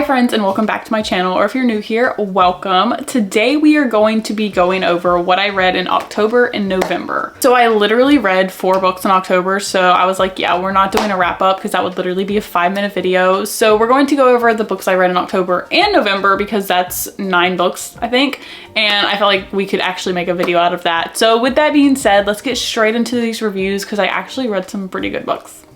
friends, and welcome back to my channel, or if you're new here, welcome. Today we are going to be going over what I read in October and November. So I literally read 4 books in October, so I was like, yeah, we're not doing a wrap up because that would literally be a 5-minute video. So we're going to go over the books I read in October and November because that's 9 books, I think, and I felt like we could actually make a video out of that. So with that being said, let's get straight into these reviews because I actually read some pretty good books.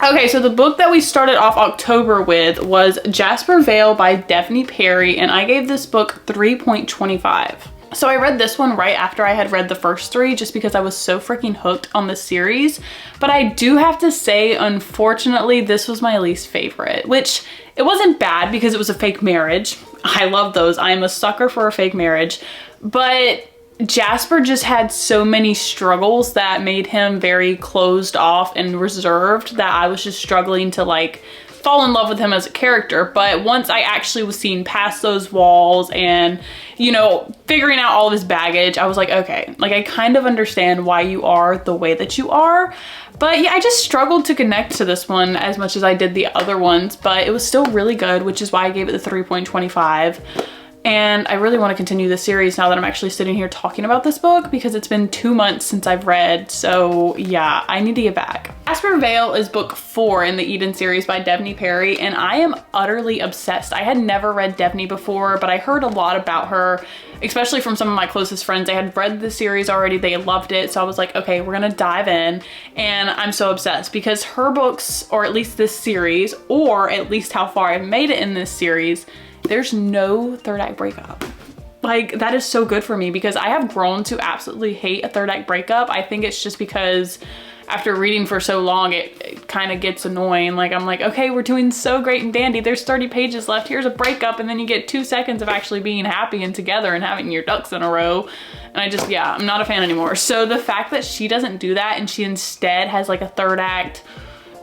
Okay, so the book that we started off October with was Jasper Vale by Devney Perry, and I gave this book 3.25. So I read this one right after I had read the first 3 just because I was so freaking hooked on the series. But I do have to say, unfortunately, this was my least favorite, which it wasn't bad because it was a fake marriage. I love those. I am a sucker for a fake marriage. But Jasper just had so many struggles that made him very closed off and reserved that I was just struggling to like fall in love with him as a character. But once I actually was seeing past those walls and, you know, figuring out all of his baggage, I was like, okay, like I kind of understand why you are the way that you are. But yeah, I just struggled to connect to this one as much as I did the other ones, but it was still really good, which is why I gave it the 3.25. And I really want to continue this series now that I'm actually sitting here talking about this book because it's been 2 months since I've read. So yeah, I need to get back. Jasper Vale is book 4 in the Eden series by Devney Perry, and I am utterly obsessed. I had never read Devney before, but I heard a lot about her, especially from some of my closest friends. They had read the series already, they loved it. So I was like, okay, we're gonna dive in. And I'm so obsessed because her books, or at least this series, or at least how far I've made it in this series, there's no third act breakup. Like, that is so good for me because I have grown to absolutely hate a third act breakup. I think it's just because after reading for so long, it kind of gets annoying. Like, I'm like, okay, we're doing so great and dandy. There's 30 pages left. Here's a breakup. And then you get 2 seconds of actually being happy and together and having your ducks in a row. And I just, yeah, I'm not a fan anymore. So the fact that she doesn't do that and she instead has like a third act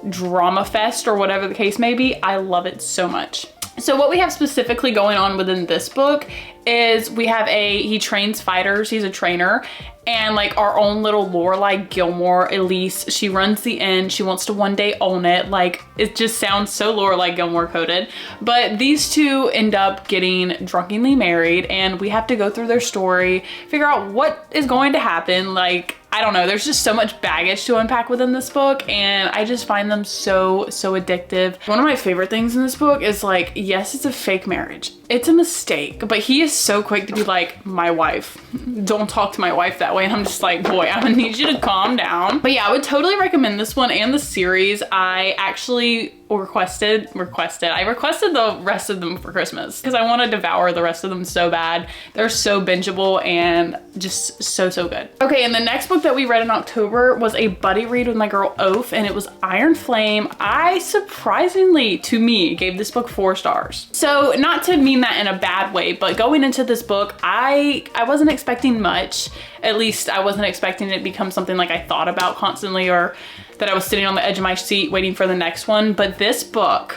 drama fest or whatever the case may be, I love it so much. So what we have specifically going on within this book is we have he trains fighters, he's a trainer, and like our own little Lorelai Gilmore, Elise, she runs the inn, she wants to one day own it. Like, it just sounds so Lorelai Gilmore coded. But these two end up getting drunkenly married, and we have to go through their story, figure out what is going to happen. Like, I don't know, there's just so much baggage to unpack within this book, and I just find them so addictive. One of my favorite things in this book is like, yes, it's a fake marriage. It's a mistake, but he is so quick to be like, my wife, don't talk to my wife that way. And I'm just like, boy, I'm gonna need you to calm down. But yeah, I would totally recommend this one and the series. I actually requested the rest of them for Christmas because I want to devour the rest of them so bad. They're so bingeable and just so good. Okay, and the next book that we read in October was a buddy read with my girl Oaf, and it was Iron Flame. I surprisingly, to me, gave this book 4 stars. So not to mean that in a bad way, but going into this book, I wasn't expecting much. At least I wasn't expecting it to become something like I thought about constantly, or that I was sitting on the edge of my seat waiting for the next one. But this book,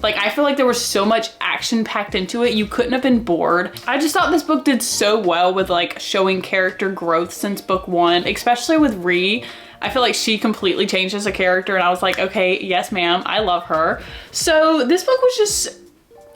like, I feel like there was so much action packed into it, you couldn't have been bored. I just thought this book did so well with like showing character growth since book 1, especially with Ree. I feel like she completely changed as a character, and I was like, okay, yes ma'am, I love her. So this book was just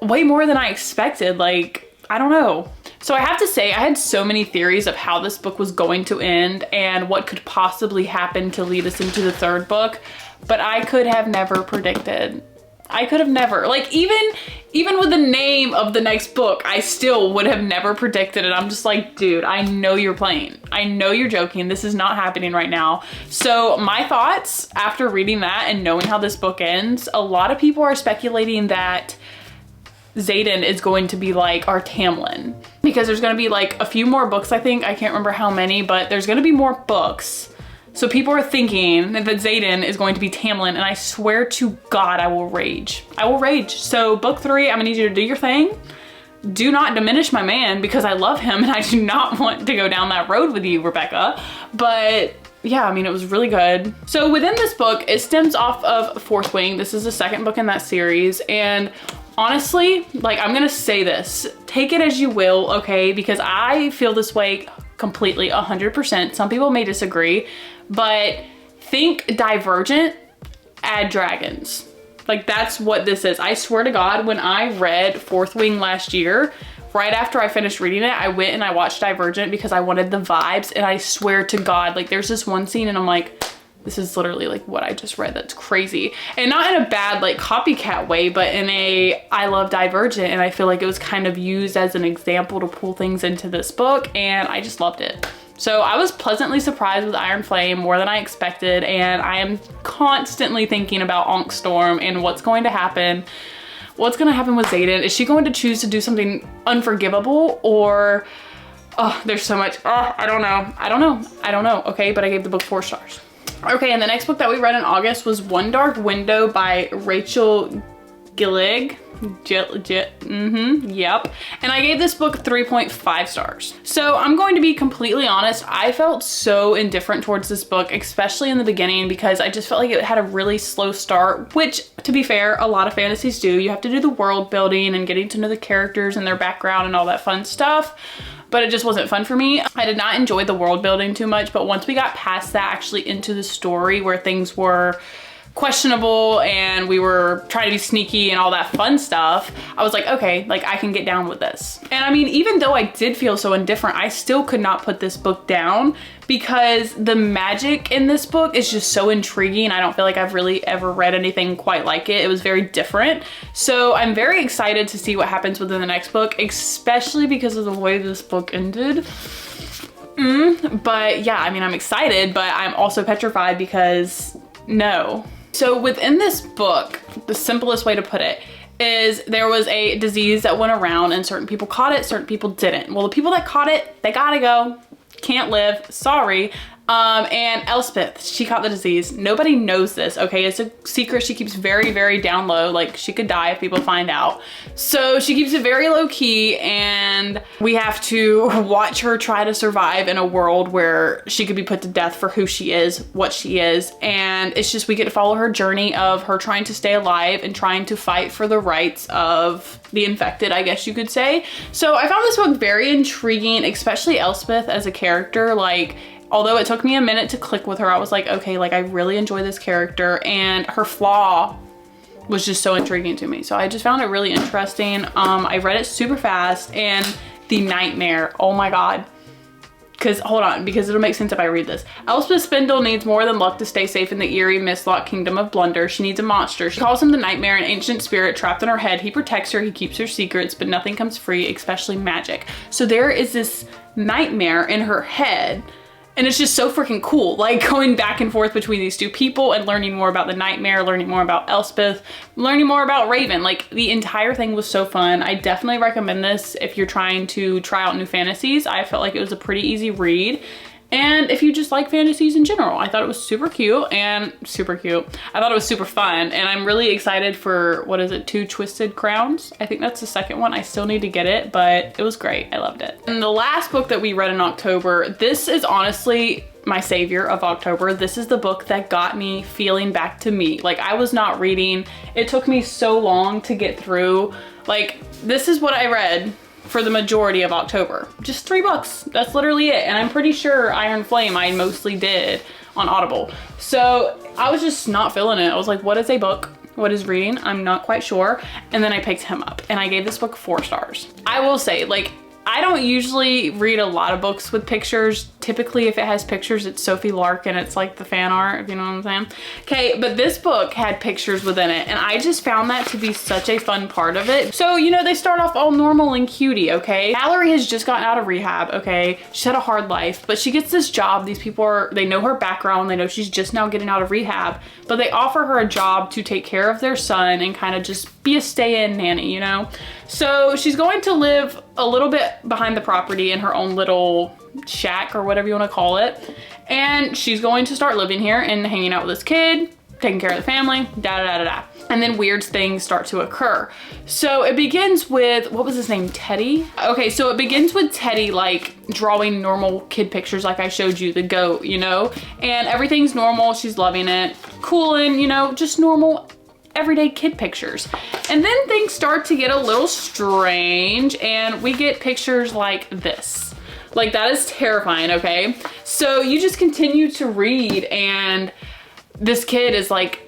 way more than I expected. Like, I don't know. So I have to say, I had so many theories of how this book was going to end and what could possibly happen to lead us into the 3rd book, but I could have never predicted. I could have never, like, even with the name of the next book, I still would have never predicted it. I'm just like, dude, I know you're playing. I know you're joking. This is not happening right now. So my thoughts after reading that and knowing how this book ends, a lot of people are speculating that Xaden is going to be like our Tamlin, because there's going to be like a few more books, I think. I can't remember how many, but there's going to be more books. So people are thinking that Xaden is going to be Tamlin, and I swear to God, I will rage. I will rage. So book 3, I'm gonna need you to do your thing. Do not diminish my man because I love him and I do not want to go down that road with you, Rebecca. But yeah, I mean, it was really good. So within this book, it stems off of Fourth Wing. This is the 2nd book in that series, and honestly, like, I'm gonna say this, take it as you will, okay? Because I feel this way completely, 100%. Some people may disagree, but think Divergent add dragons. Like, that's what this is. I swear to God, when I read Fourth Wing last year, right after I finished reading it, I went and I watched Divergent because I wanted the vibes, and I swear to God, like, there's this one scene and I'm like, this is literally like what I just read. That's crazy. And not in a bad like copycat way, but in a, I love Divergent, and I feel like it was kind of used as an example to pull things into this book, and I just loved it. So I was pleasantly surprised with Iron Flame, more than I expected, and I am constantly thinking about Ankh Storm and what's going to happen. What's gonna happen with Xaden? Is she going to choose to do something unforgivable, or, oh, there's so much, oh, I don't know, okay, but I gave the book 4 stars. Okay, and the next book that we read in August was One Dark Window by Rachel Gillig. Yep. And I gave this book 3.5 stars. So I'm going to be completely honest, I felt so indifferent towards this book, especially in the beginning, because I just felt like it had a really slow start, which, to be fair, a lot of fantasies do. You have to do the world building and getting to know the characters and their background and all that fun stuff. But it just wasn't fun for me. I did not enjoy the world building too much, but once we got past that, actually into the story where things were questionable and we were trying to be sneaky and all that fun stuff, I was like, okay, like I can get down with this. And I mean, even though I did feel so indifferent, I still could not put this book down because the magic in this book is just so intriguing. I don't feel like I've really ever read anything quite like it. It was very different. So I'm very excited to see what happens within the next book, especially because of the way this book ended. But yeah, I mean, I'm excited, but I'm also petrified because no. So within this book, the simplest way to put it is there was a disease that went around and certain people caught it, certain people didn't. Well, the people that caught it, they gotta go. Can't live, sorry. And Elspeth, she caught the disease. Nobody knows this, okay? It's a secret she keeps very, very down low. Like, she could die if people find out. So she keeps it very low key, and we have to watch her try to survive in a world where she could be put to death for who she is, what she is. And it's just, we get to follow her journey of her trying to stay alive and trying to fight for the rights of the infected, I guess you could say. So I found this book very intriguing, especially Elspeth as a character. Like, although it took me a minute to click with her, I was like, okay, like I really enjoy this character, and her flaw was just so intriguing to me. So I just found it really interesting. I read it super fast, and the nightmare, oh my God. Because, hold on, because it'll make sense if I read this. Elspeth Spindle needs more than luck to stay safe in the eerie, mist-locked kingdom of Blunder. She needs a monster. She calls him the Nightmare, an ancient spirit trapped in her head. He protects her, he keeps her secrets, but nothing comes free, especially magic. So there is this nightmare in her head, and it's just so freaking cool, like going back and forth between these two people and learning more about the nightmare, learning more about Elspeth, learning more about Raven. Like, the entire thing was so fun. I definitely recommend this if you're trying to try out new fantasies. I felt like it was a pretty easy read. And if you just like fantasies in general, I thought it was super cute and super cute. I thought it was super fun, and I'm really excited for, what is it, 2 Twisted Crowns? I think that's the second one. I still need to get it, but it was great. I loved it. And the last book that we read in October, this is honestly my savior of October. This is the book that got me feeling back to me. Like, I was not reading. It took me so long to get through. Like, this is what I read for the majority of October. Just 3 books. That's literally it. And I'm pretty sure Iron Flame I mostly did on Audible. So I was just not feeling it. I was like, what is a book? What is reading? I'm not quite sure. And then I picked him up, and I gave this book 4 stars. I will say, like, I don't usually read a lot of books with pictures. Typically, if it has pictures, it's Sophie Larkin. It's like the fan art, if you know what I'm saying. Okay, but this book had pictures within it, and I just found that to be such a fun part of it. So, you know, they start off all normal and cutie, okay? Mallory has just gotten out of rehab, okay? She's had a hard life, but she gets this job. These people they know her background. They know she's just now getting out of rehab, but they offer her a job to take care of their son and kind of just be a stay-in nanny, you know? So she's going to live a little bit behind the property in her own little shack or whatever you want to call it. And she's going to start living here and hanging out with this kid, taking care of the family, da-da-da-da-da. And then weird things start to occur. So it begins with, what was his name, Teddy? Okay, so it begins with Teddy like drawing normal kid pictures like I showed you, the goat, you know? And everything's normal, she's loving it, cool, and you know, just normal everyday kid pictures. And then things start to get a little strange, and we get pictures like this. Like, that is terrifying, okay? So you just continue to read, and this kid is like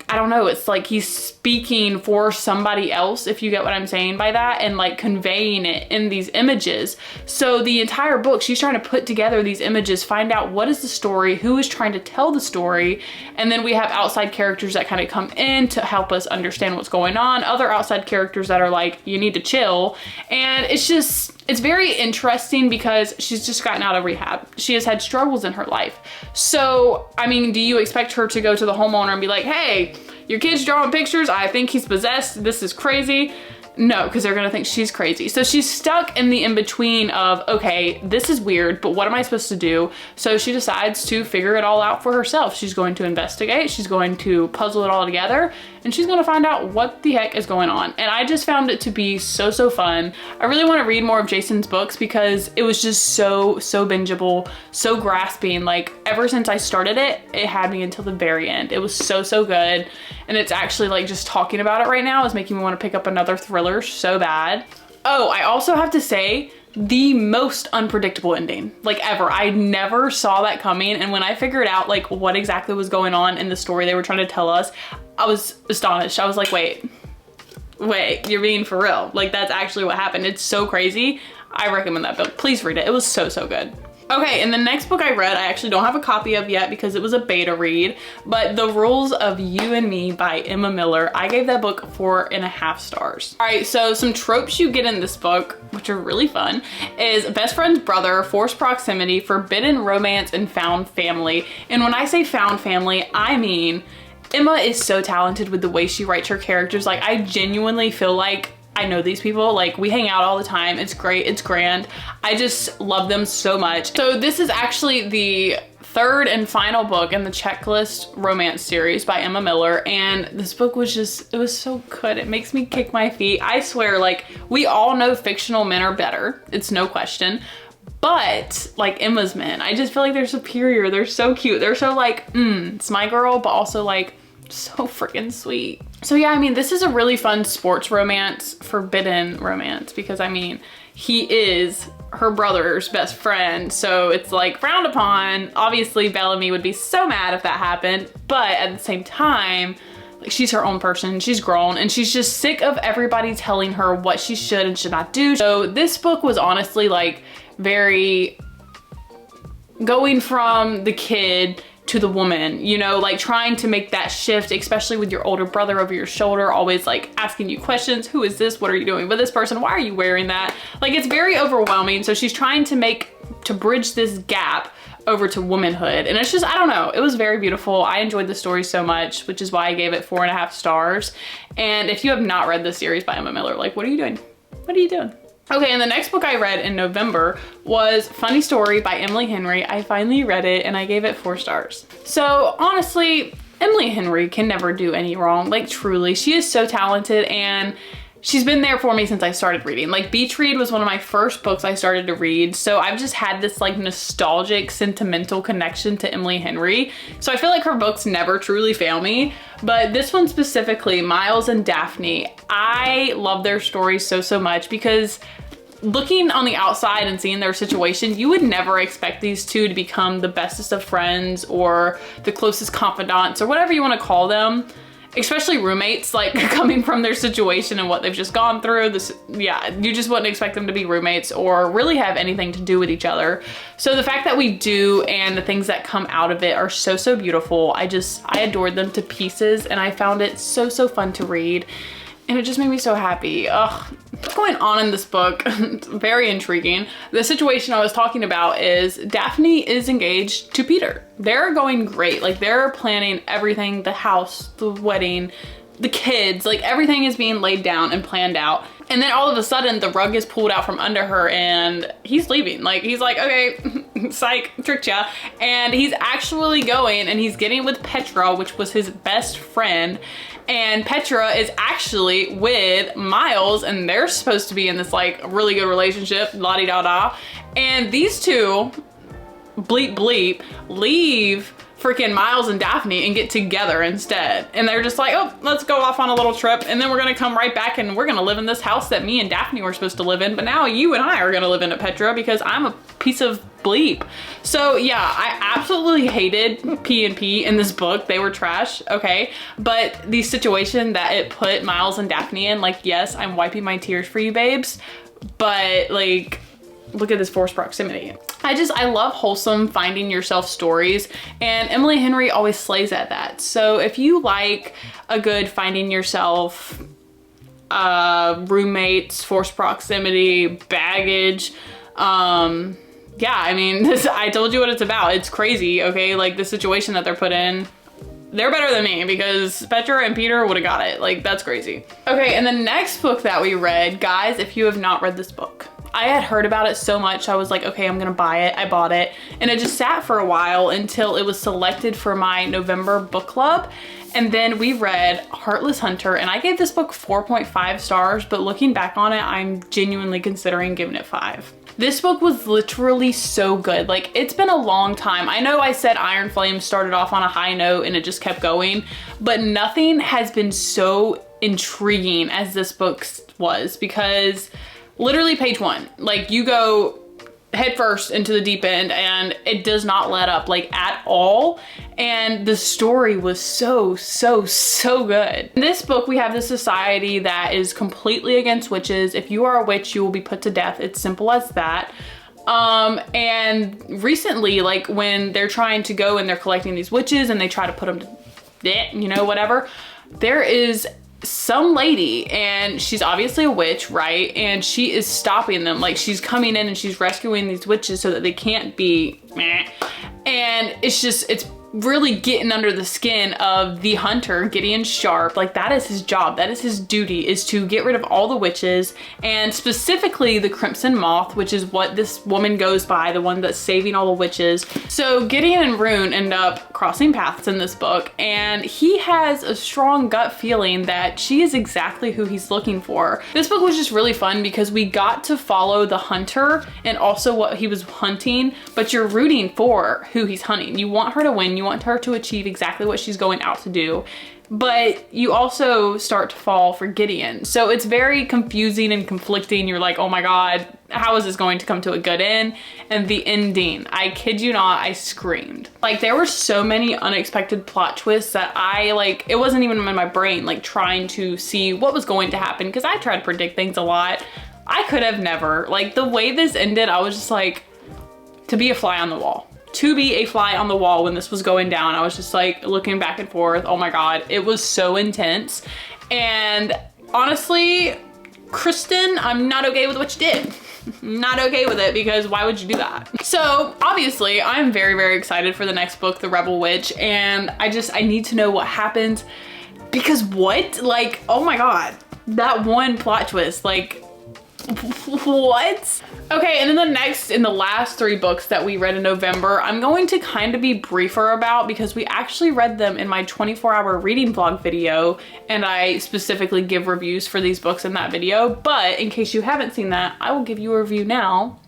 I don't know, it's like he's speaking for somebody else, if you get what I'm saying by that, and like conveying it in these images. So the entire book, she's trying to put together these images, find out what is the story, who is trying to tell the story, and then we have outside characters that kind of come in to help us understand what's going on, other outside characters that are like, you need to chill. And it's very interesting because she's just gotten out of rehab. She has had struggles in her life. So, I mean, do you expect her to go to the homeowner and be like, hey, your kid's drawing pictures, I think he's possessed, this is crazy? No, because they're gonna think she's crazy. So she's stuck in the in-between of, okay, this is weird, but what am I supposed to do? So she decides to figure it all out for herself. She's going to investigate, she's going to puzzle it all together, and she's gonna find out what the heck is going on. And I just found it to be so, so fun. I really wanna read more of Jason's books because it was just so, so bingeable, so grasping. Like, ever since I started it, it had me until the very end. It was so, so good. And it's actually like, just talking about it right now is making me wanna pick up another thriller so bad. Oh, I also have to say, the most unpredictable ending, like ever. I never saw that coming, and when I figured out like what exactly was going on in the story they were trying to tell us, I was astonished. I was like, wait, you're being for real? Like, that's actually what happened. It's so crazy. I recommend that book. Please read it. It was so, so good. Okay, and the next book I read, I actually don't have a copy of yet because it was a beta read, but The Rules of You and Me by Emma Miller. I gave that book 4.5 stars. All right, so some tropes you get in this book, which are really fun, is best friend's brother, forced proximity, forbidden romance, and found family. And when I say found family, I mean Emma is so talented with the way she writes her characters. Like, I genuinely feel like I know these people, like we hang out all the time. It's great, it's grand. I just love them so much. So this is actually the third and final book in the Checklist romance series by Emma Miller, and this book was just, it was so good. It makes me kick my feet. I swear, like, we all know fictional men are better, it's no question, but like Emma's men, I just feel like they're superior. They're so cute. They're so like, it's my girl, but also like so freaking sweet. So yeah, I mean, this is a really fun sports romance, forbidden romance, because I mean, he is her brother's best friend, so it's like frowned upon. Obviously, Bellamy would be so mad if that happened, but at the same time, like, she's her own person, she's grown, and she's just sick of everybody telling her what she should and should not do. So this book was honestly like very going from the kid to the woman, you know, like trying to make that shift, especially with your older brother over your shoulder, always like asking you questions. Who is this? What are you doing with this person? Why are you wearing that? Like, it's very overwhelming. So she's trying to bridge this gap over to womanhood. And it's just, I don't know, it was very beautiful. I enjoyed the story so much, which is why I gave it 4.5 stars. And if you have not read this series by Emma Miller, like, what are you doing? What are you doing? Okay, and the next book I read in November was Funny Story by Emily Henry. I finally read it and I gave it 4 stars. So honestly, Emily Henry can never do any wrong. Like, truly, she is so talented, and she's been there for me since I started reading. Like, Beach Read was one of my first books I started to read. So I've just had this like nostalgic, sentimental connection to Emily Henry. So I feel like her books never truly fail me. But this one specifically, Miles and Daphne, I love their stories so, so much, because looking on the outside and seeing their situation, you would never expect these two to become the bestest of friends or the closest confidants or whatever you want to call them. Especially roommates, like coming from their situation and what they've just gone through. Yeah, you just wouldn't expect them to be roommates or really have anything to do with each other. So the fact that we do, and the things that come out of it are so, so beautiful. I adored them to pieces, and I found it so, so fun to read. And it just made me so happy. Ugh. What's going on in this book? It's very intriguing. The situation I was talking about is Daphne is engaged to Peter. They're going great. Like, they're planning everything, the house, the wedding, the kids, like everything is being laid down and planned out. And then all of a sudden the rug is pulled out from under her and he's leaving. Like, he's like, okay, psych, tricked ya. And he's actually going and he's getting with Petra, which was his best friend. And Petra is actually with Miles, and they're supposed to be in this like really good relationship, la-di-da-da. And these two, bleep bleep, leave freaking Miles and Daphne and get together instead. And they're just like, oh, let's go off on a little trip and then we're gonna come right back and we're gonna live in this house that me and Daphne were supposed to live in, but now you and I are gonna live in at Petra because I'm a piece of bleep. So yeah, I absolutely hated P and P in this book. They were trash, okay? But the situation that it put Miles and Daphne in, like, yes, I'm wiping my tears for you, babes, but like, look at this forced proximity. I love wholesome finding yourself stories, and Emily Henry always slays at that. So if you like a good finding yourself, roommates, forced proximity, baggage, yeah, I mean, I told you what it's about. It's crazy, okay? Like, the situation that they're put in, they're better than me because Petra and Peter would have got it. Like, that's crazy. Okay, and the next book that we read, guys, if you have not read this book, I had heard about it so much, I was like, okay, I'm gonna buy it. I bought it, and it just sat for a while until it was selected for my November book club. And then we read Heartless Hunter, and I gave this book 4.5 stars, but looking back on it, I'm genuinely considering giving it 5. This book was literally so good. Like, it's been a long time. I know I said Iron Flame started off on a high note and it just kept going, but nothing has been so intriguing as this book was, because literally page 1, like, you go head first into the deep end and it does not let up, like, at all. And the story was so good. In this book, we have this society that is completely against witches. If you are a witch, you will be put to death. It's simple as that. And recently, like, when they're trying to go and they're collecting these witches and they try to put them to, you know, whatever, there is some lady, and she's obviously a witch, right? And she is stopping them. Like, she's coming in and she's rescuing these witches so that they can't be meh. And it's really getting under the skin of the hunter, Gideon Sharp. Like, that is his job. That is his duty, is to get rid of all the witches, and specifically the Crimson Moth, which is what this woman goes by, the one that's saving all the witches. So Gideon and Rune end up crossing paths in this book, and he has a strong gut feeling that she is exactly who he's looking for. This book was just really fun because we got to follow the hunter and also what he was hunting, but you're rooting for who he's hunting. You want her to win. You want her to achieve exactly what she's going out to do, but you also start to fall for Gideon. So it's very confusing and conflicting. You're like, oh my God, how is this going to come to a good end? And the ending, I kid you not, I screamed. Like, there were so many unexpected plot twists that it wasn't even in my brain, like, trying to see what was going to happen, because I try to predict things a lot. I could have never. Like, the way this ended, I was just like, to be a fly on the wall. To be a fly on the wall when this was going down. I was just like looking back and forth. Oh my God, it was so intense. And honestly, Kristen, I'm not okay with what you did. Not okay with it, because why would you do that? So obviously I'm very excited for the next book, The Rebel Witch, and I need to know what happens, because what? Like, oh my God, that one plot twist, like, what? Okay, and then in the last 3 books that we read in November, I'm going to kind of be briefer about, because we actually read them in my 24-hour reading vlog video, and I specifically give reviews for these books in that video. But in case you haven't seen that, I will give you a review now,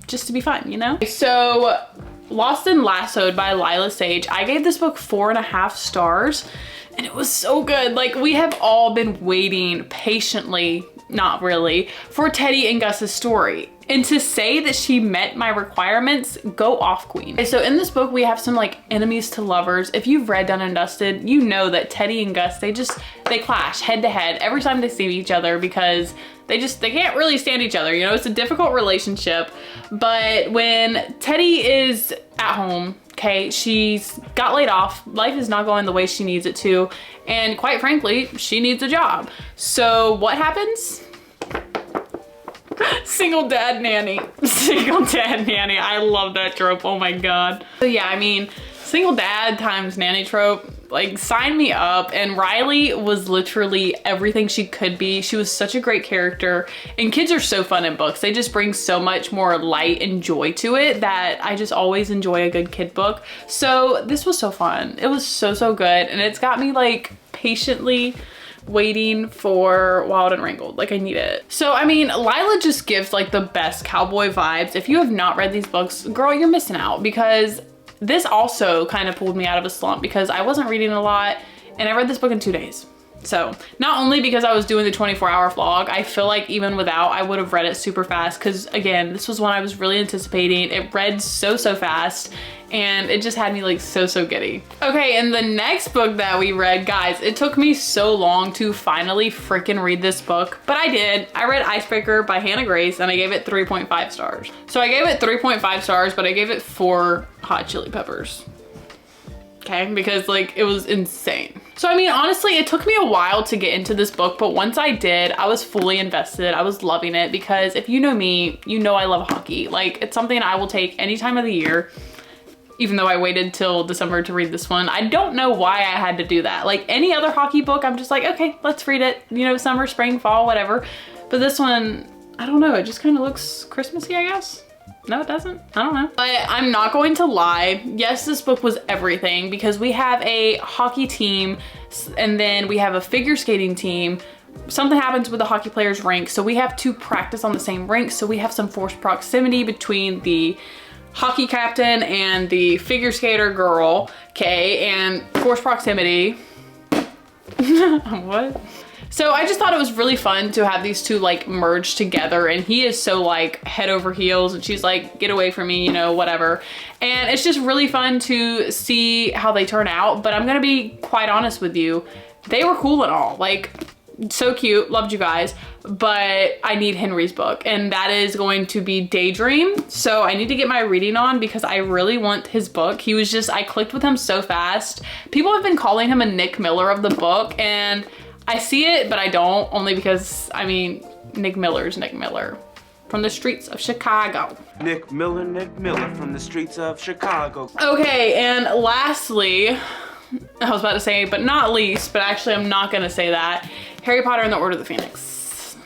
just to be fun, you know? So, Lost and Lassoed by Lila Sage. I gave this book 4.5 stars, and it was so good. Like, we have all been waiting patiently, not really, for Teddy and Gus's story. And to say that she met my requirements, go off, queen. Okay, so in this book, we have some like enemies to lovers. If you've read Done and Dusted, you know that Teddy and Gus, they clash head to head every time they see each other, because they can't really stand each other. You know, it's a difficult relationship. But when Teddy is at home, okay, she's got laid off. Life is not going the way she needs it to. And quite frankly, she needs a job. So what happens? Single dad nanny. Single dad nanny. I love that trope. Oh my God. So yeah, I mean, single dad times nanny trope, like, sign me up. And Riley was literally everything she could be. She was such a great character, and kids are so fun in books. They just bring so much more light and joy to it that I just always enjoy a good kid book. So this was so fun. It was so good, and it's got me like patiently waiting for Wild and Wrangled. Like, I need it. So I mean, Lila just gives like the best cowboy vibes. If you have not read these books, girl, you're missing out, because this also kind of pulled me out of a slump because I wasn't reading a lot and I read this book in 2 days. So not only because I was doing the 24-hour vlog, I feel like even without, I would have read it super fast because again, this was one I was really anticipating. It read so fast and it just had me like so giddy. Okay, and the next book that we read, guys, it took me so long to finally freaking read this book, but I did. I read Icebreaker by Hannah Grace and I gave it 3.5 stars. So I gave it 3.5 stars, but I gave it 4 hot chili peppers. Okay, because like it was insane. So I mean, honestly, it took me a while to get into this book, but once I did, I was fully invested. I was loving it because if you know me, you know I love hockey. Like it's something I will take any time of the year, even though I waited till December to read this one. I don't know why I had to do that. Like any other hockey book, I'm just like, okay, let's read it. You know, summer, spring, fall, whatever. But this one, I don't know, it just kind of looks Christmassy, I guess. No, it doesn't. I don't know. But I'm not going to lie. Yes, this book was everything because we have a hockey team and then we have a figure skating team. Something happens with the hockey players' rink, so we have to practice on the same rink. So we have some forced proximity between the hockey captain and the figure skater girl, okay, and forced proximity. What? So I just thought it was really fun to have these two like merge together, and he is so like head over heels and she's like, get away from me, you know, whatever. And it's just really fun to see how they turn out. But I'm gonna be quite honest with you, they were cool and all, like so cute, loved you guys, but I need Henry's book and that is going to be Daydream. So I need to get my reading on because I really want his book. He was just, I clicked with him so fast. People have been calling him a Nick Miller of the book and I see it, but I don't, only because, I mean, Nick Miller's Nick Miller from the streets of Chicago. Nick Miller from the streets of Chicago. Okay, and lastly, I was about to say, but not least, but actually I'm not gonna say that, Harry Potter and the Order of the Phoenix.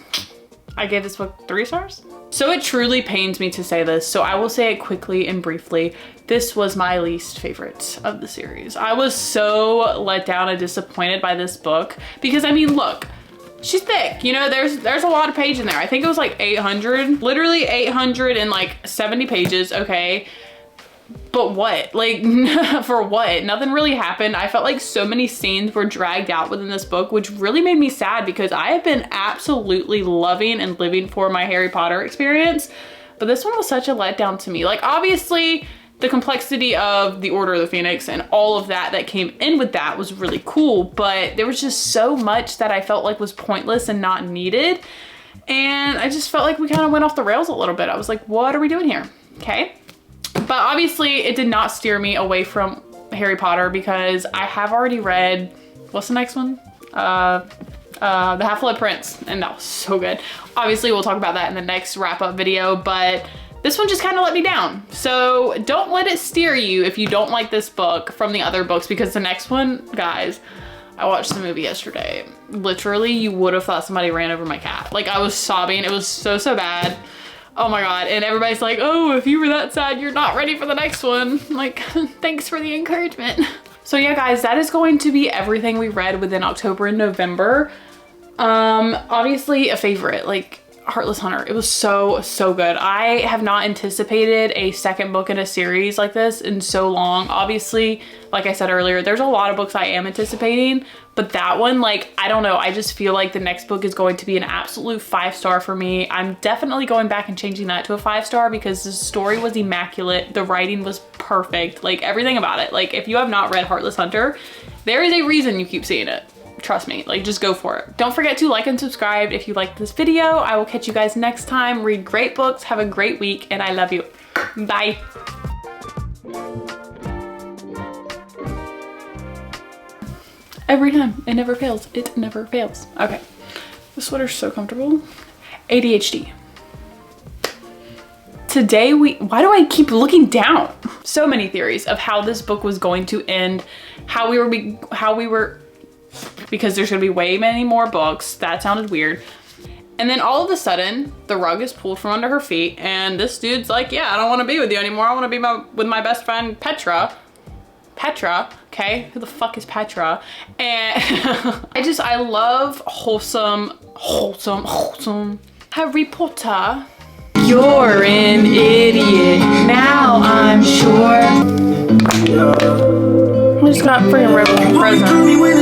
I gave this book 3 stars. So it truly pains me to say this, so I will say it quickly and briefly. This was my least favorite of the series. I was so let down and disappointed by this book because I mean, look, she's thick, you know, there's a lot of page in there. I think it was like 800, literally 870 pages, okay? But what? Like, for what? Nothing really happened. I felt like so many scenes were dragged out within this book, which really made me sad because I have been absolutely loving and living for my Harry Potter experience. But this one was such a letdown to me. Like, obviously, the complexity of the Order of the Phoenix and all of that came in with that was really cool, but there was just so much that I felt like was pointless and not needed. And I just felt like we kind of went off the rails a little bit. I was like, what are we doing here? Okay. But obviously it did not steer me away from Harry Potter because I have already read, what's the next one? The Half-Blood Prince, and that was so good. Obviously we'll talk about that in the next wrap-up video, but this one just kind of let me down. So don't let it steer you if you don't like this book from the other books, because the next one, guys, I watched the movie yesterday. Literally, you would have thought somebody ran over my cat. Like, I was sobbing. It was so bad. Oh my God. And everybody's like, oh, if you were that sad, you're not ready for the next one. I'm like, thanks for the encouragement. So yeah, guys, that is going to be everything we read within October and November. Obviously a favorite, like Heartless Hunter. It was so good. I have not anticipated a second book in a series like this in so long. Obviously, like I said earlier, there's a lot of books I am anticipating, but that one, like, I don't know. I just feel like the next book is going to be an absolute 5-star for me. I'm definitely going back and changing that to a 5-star because the story was immaculate. The writing was perfect. Like, everything about it. Like, if you have not read Heartless Hunter, there is a reason you keep seeing it. Trust me, like, just go for it. Don't forget to like and subscribe if you liked this video. I will catch you guys next time. Read great books, have a great week, and I love you. Bye. Every time, it never fails. It never fails. Okay, this sweater's so comfortable. ADHD. Today why do I keep looking down? So many theories of how this book was going to end, how we were, because there's gonna be way many more books. That sounded weird. And then all of a sudden, the rug is pulled from under her feet and this dude's like, yeah, I don't wanna be with you anymore. I wanna be with my best friend, Petra. Petra, okay? Who the fuck is Petra? And I love wholesome Harry Potter. You're an idiot, now I'm sure. We just got freaking ripped from prison.